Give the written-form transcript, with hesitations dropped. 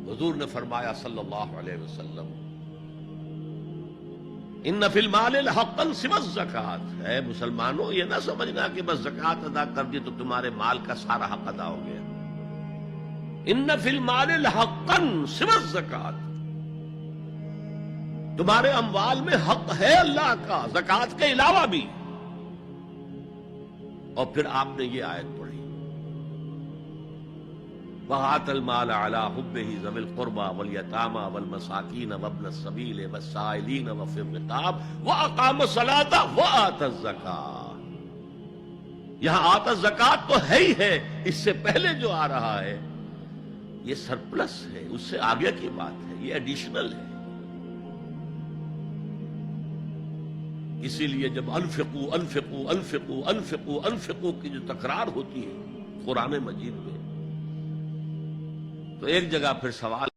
حضور نے فرمایا صلی اللہ علیہ وسلم، ان فی المال حقا سوى الزکوٰۃ، اے مسلمانوں یہ نہ سمجھنا کہ بس زکوٰۃ ادا کر دی تو تمہارے مال کا سارا حق ادا ہو گیا۔ ان فی المال حقا سوى الزکوٰۃ، تمہارے اموال میں حق ہے اللہ کا زکوٰۃ کے علاوہ بھی۔ اور پھر آپ نے یہ آیت پڑھی، وَآتَى الْمَالَ عَلَىٰ حُبِّهِ ذَوِي الْقُرْبَىٰ وَالْيَتَامَىٰ وَالْمَسَاكِينَ وَابْنَ السَّبِيلِ وَالسَّائِلِينَ وَفِي الرِّقَابِ وَأَقَامَ الصَّلَاةَ وَآتَى الزَّكَاةَ۔ یہاں آتا زکوٰۃ تو ہے ہی ہے، اس سے پہلے جو آ رہا ہے یہ سرپلس ہے، اس سے آگے کی بات ہے، یہ ایڈیشنل ہے۔ اسی لیے جب انفقوا انفقوا انفقوا انفقوا انفقوا کی جو تکرار ہوتی ہے قرآن مجید میں، تو ایک جگہ پھر سوال